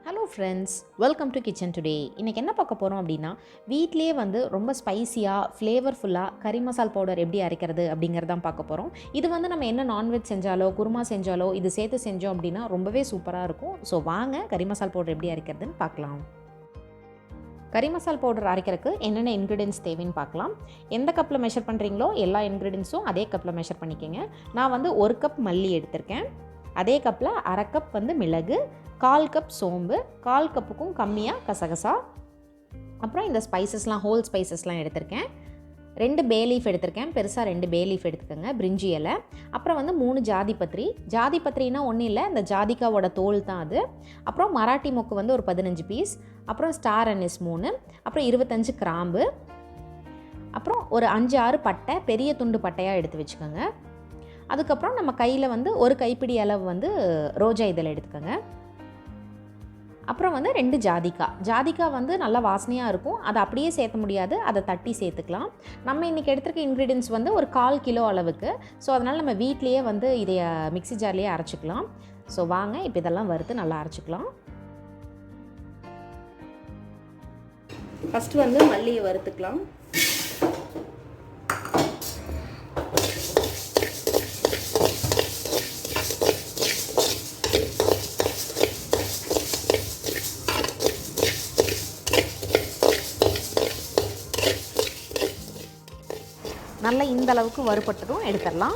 Hello friends, welcome to kitchen today. இன்றைக்கி என்ன பார்க்க போகிறோம் அப்படின்னா, வீட்டிலே வந்து ரொம்ப ஸ்பைசியாக ஃப்ளேவர்ஃபுல்லாக கறி மசால் பவுடர் எப்படி அரைக்கிறது அப்படிங்கிறதான் பார்க்க போகிறோம். இது வந்து நம்ம என்ன நான்வெஜ் செஞ்சாலோ குருமா செஞ்சாலோ இது சேர்த்து செஞ்சோம் அப்படின்னா ரொம்பவே சூப்பராக இருக்கும். ஸோ வாங்க கறி மசால் பவுடர் எப்படி அரைக்கிறதுன்னு பார்க்கலாம். கறி மசால் பவுடர் அரைக்கிறதுக்கு என்னென்ன இன்க்ரீடியன்ஸ் தேவைன்னு பார்க்கலாம். எந்த கப்பில் மெஷர் பண்ணுறீங்களோ எல்லா இன்க்ரீடியன்ஸும் அதே கப்பில் மெஷர் பண்ணிக்கோங்க. நான் வந்து 1 கப் மல்லி எடுத்திருக்கேன். அதே கப்பில் 1/2 கப் வந்து மிளகு, 1/4 கப் சோம்பு, 1/4 கப்புக்கும் கம்மியாக கசகசா, அப்புறம் இந்த ஸ்பைசஸ்லாம் ஹோல் ஸ்பைசஸ்லாம் எடுத்திருக்கேன். 2 பே லீஃப் எடுத்திருக்கேன். பெருசாக 2 பே லீஃப் எடுத்துக்கோங்க, பிரிஞ்சி இலை. அப்புறம் வந்து 3 ஜாதிபத்திரி. ஜாதிபத்திரினா ஒன்றும் இல்லை, இந்த ஜாதிக்காவோட தோல் தான் அது. அப்புறம் மராட்டி மொக்கு வந்து ஒரு 15 பீஸ். அப்புறம் ஸ்டார் அனிஸ் 3. அப்புறம் 25 கிராம்பு. அப்புறம் ஒரு 5-6 பட்டை, பெரிய துண்டு பட்டையாக எடுத்து வச்சுக்கோங்க. அதுக்கப்புறம் நம்ம கையில் வந்து ஒரு கைப்பிடி அளவு வந்து ரோஜா இதழ் எடுத்துக்கோங்க. அப்புறம் வந்து 2 ஜாதிக்காய் வந்து நல்லா வாசனையாக இருக்கும். அதை அப்படியே சேர்த்த முடியாது, அதை தட்டி சேர்த்துக்கலாம். நம்ம இன்றைக்கி எடுத்துருக்க இன்க்ரீடியன்ஸ் வந்து ஒரு 1/4 கிலோ அளவுக்கு. ஸோ அதனால் நம்ம வீட்லேயே வந்து இதை மிக்ஸி ஜார்லேயே அரைச்சிக்கலாம். ஸோ வாங்க இப்போ இதெல்லாம் வறுத்து நல்லா அரைச்சிக்கலாம். ஃபஸ்ட்டு வந்து மல்லியை வறுத்துக்கலாம். நல்லா இந்த அளவுக்கு வறுபட்டதும் எடுத்துடலாம்.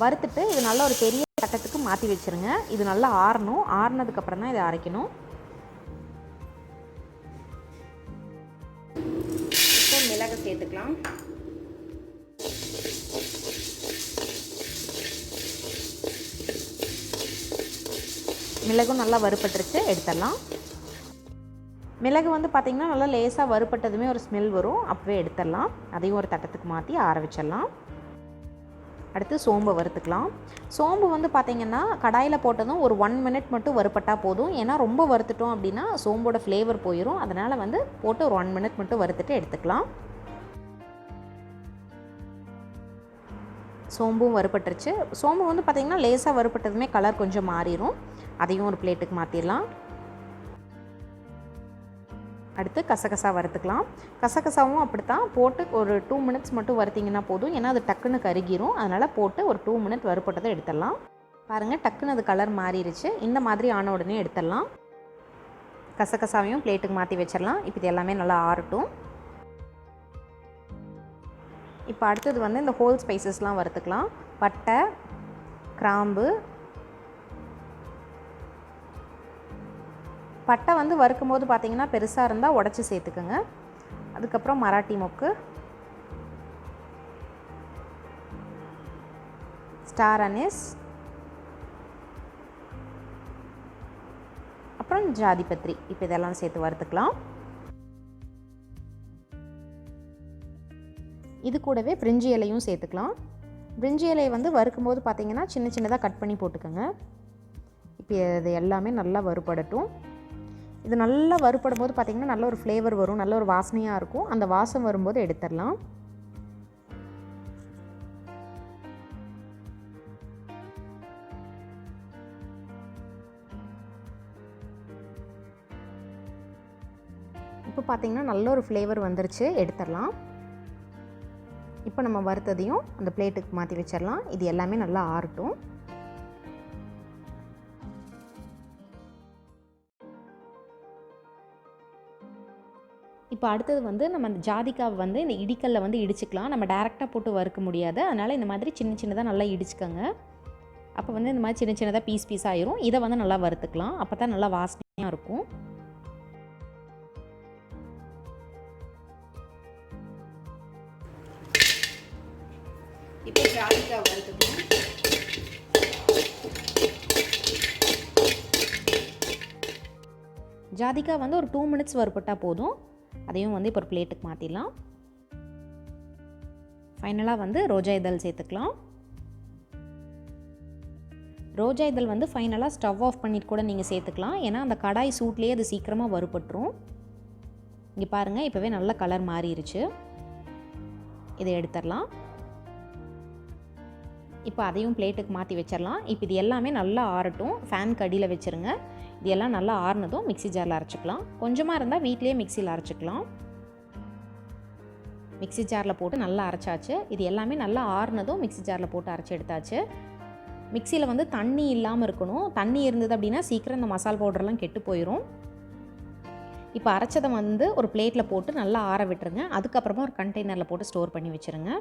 வறுத்துட்டு இது நல்லா ஒரு பெரிய கட்டத்துக்கு மாற்றி வச்சுருங்க. இது நல்லா ஆறணும். ஆறுனதுக்கப்புறம் தான் இதை அரைக்கணும். இப்போ மிளகு சேர்த்துக்கலாம். மிளகும் நல்லா வறுபட்டுருச்சு, எடுத்துடலாம். மிளகு வந்து பார்த்திங்கன்னா நல்லா லேசாக வறுபட்டதுமே ஒரு ஸ்மெல் வரும், அப்போவே எடுத்துடலாம். அதையும் ஒரு தட்டத்துக்கு மாற்றி ஆற வச்சிடலாம். அடுத்து சோம்பை வறுத்துக்கலாம். சோம்பு வந்து பார்த்திங்கன்னா கடாயில் போட்டதும் ஒரு 1 மினிட் மட்டும் வறுப்பட்டால் போதும். ஏன்னா ரொம்ப வறுத்துட்டோம் அப்படின்னா சோம்போட ஃப்ளேவர் போயிடும். அதனால் வந்து போட்டு ஒரு 1 மினிட் மட்டும் வறுத்துட்டு எடுத்துக்கலாம். சோம்பும் வறுபட்டுருச்சு. சோம்பு வந்து பார்த்திங்கன்னா லேசாக வறுப்பட்டதுமே கலர் கொஞ்சம் மாறிடும். அதையும் ஒரு பிளேட்டுக்கு மாற்றிடலாம். அடுத்து கசகசா வறுத்துக்கலாம். கசகசாவும் அப்படித்தான் போட்டு ஒரு 2 மினிட்ஸ் மட்டும் வறுத்திங்கன்னா போதும். ஏன்னா அது டக்குன்னு கருகிரும். அதனால் போட்டு ஒரு 2 மினிட் வறுப்பட்டதை எடுத்துடலாம். பாருங்கள், டக்குன்னு அது கலர் மாறிடுச்சு. இந்த மாதிரி ஆன உடனே எடுத்துடலாம். கசகசாவையும் பிளேட்டுக்கு மாற்றி வச்சிடலாம். இப்போ இது எல்லாமே நல்லா ஆறட்டும். இப்போ அடுத்தது வந்து இந்த ஹோல் ஸ்பைசஸ்லாம் வறுத்துக்கலாம். பட்டை, கிராம்பு. பட்டை வந்து வறுக்கும் போது பார்த்திங்கன்னா பெருசாக இருந்தால் உடச்சி சேர்த்துக்குங்க. அதுக்கப்புறம் மராட்டி மொக்கு, ஸ்டார் அனிஸ், அப்புறம் ஜாதிபத்திரி. இப்போ இதெல்லாம் சேர்த்து வறுத்துக்கலாம். இது கூடவே பிரிஞ்சி இலையும் சேர்த்துக்கலாம். பிரிஞ்சி இலையை வந்து வறுக்கும் போது பார்த்திங்கன்னா சின்ன சின்னதாக கட் பண்ணி போட்டுக்கோங்க. இப்போ இது எல்லாமே நல்லா வறுபடட்டும். இது நல்லா வறுபடும் போது பார்த்திங்கன்னா நல்ல ஒரு ஃப்ளேவர் வரும், நல்ல ஒரு வாசனையாக இருக்கும். அந்த வாசம் வரும்போது எடுத்துடலாம். இப்போ பார்த்திங்கன்னா நல்ல ஒரு ஃப்ளேவர் வந்துருச்சு, எடுத்துடலாம். இப்போ நம்ம வறுத்ததையும் அந்த பிளேட்டுக்கு மாற்றி வச்சிடலாம். இது எல்லாமே நல்லா ஆறட்டும். இப்போ அடுத்தது வந்து நம்ம அந்த ஜாதிக்காவை வந்து இந்த இடிக்கல்ல வந்து இடிச்சுக்கலாம். நம்ம டேரெக்டாக போட்டு வறுக்க முடியாது. அதனால் இந்த மாதிரி சின்ன சின்னதாக நல்லா இடிச்சுக்கோங்க. அப்போ வந்து இந்த மாதிரி சின்ன சின்னதாக பீஸ் ஆயிரும். இதை வந்து நல்லா வறுத்துக்கலாம். அப்போ தான் நல்லா வாசனையாக இருக்கும். இப்போ ஜாதிக்காய் வறுத்துக்கலாம். ஜாதிக்காய் வந்து ஒரு 2 மினிட்ஸ் வறுப்பட்டால் போதும். அதையும் வந்து இப்போ ஒரு பிளேட்டுக்கு மாற்றிடலாம். ஃபைனலாக வந்து ரோஜா இதழ் சேர்த்துக்கலாம். ரோஜா இதழ் வந்து ஃபைனலாக ஸ்டவ் ஆஃப் பண்ணிட்டு கூட நீங்கள் சேர்த்துக்கலாம். ஏன்னா அந்த கடாய் சூட்லேயே அது சீக்கிரமாக வறுபட்டுரும். இங்கே பாருங்கள், இப்போவே நல்ல கலர் மாறிடுச்சு. இதை எடுத்துடலாம். இப்போ அதையும் பிளேட்டுக்கு மாற்றி வச்சிடலாம். இப்போ இது எல்லாமே நல்லா ஆறட்டும். ஃபேனுக்கு அடியில் வச்சுருங்க. இது எல்லாம் நல்லா ஆறுனதும் மிக்ஸி ஜாரில் அரைச்சிக்கலாம். கொஞ்சமாக இருந்தால் வீட்டிலேயே மிக்ஸியில் அரைச்சிக்கலாம். மிக்ஸி ஜாரில் போட்டு நல்லா அரைச்சாச்சு. இது எல்லாமே நல்லா ஆறுனதும் மிக்ஸி ஜாரில் போட்டு அரைச்சி எடுத்தாச்சு. மிக்ஸியில் வந்து தண்ணி இல்லாமல் இருக்கணும். தண்ணி இருந்தது அப்படின்னா சீக்கிரம் இந்த மசால் பவுடர்லாம் கெட்டு போயிடும். இப்போ அரைச்சதை வந்து ஒரு பிளேட்டில் போட்டு நல்லா ஆற விட்டுருங்க. அதுக்கப்புறமா ஒரு கண்டெய்னரில் போட்டு ஸ்டோர் பண்ணி வச்சுருங்க.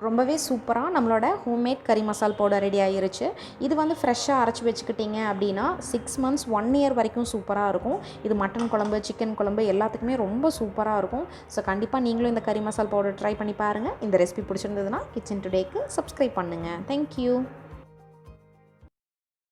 ரொம்பவே சூப்பராக நம்மளோட ஹோம்மேட் கறி மசால் பவுடர் ரெடி ஆகிருச்சு. இது வந்து ஃப்ரெஷ்ஷாக அரைச்சி வச்சுக்கிட்டிங்க அப்படின்னா 6 months 1 year வரைக்கும் சூப்பராக இருக்கும். இது மட்டன் குழம்பு, சிக்கன் குழம்பு எல்லாத்துக்குமே ரொம்ப சூப்பராக இருக்கும். ஸோ கண்டிப்பாக நீங்களும் இந்த கறி மசால் பவுடர் ட்ரை பண்ணி பாருங்கள். இந்த ரெசிபி பிடிச்சிருந்ததுன்னா கிச்சன் டுடேக்கு சப்ஸ்கிரைப் பண்ணுங்கள். தேங்க்யூ.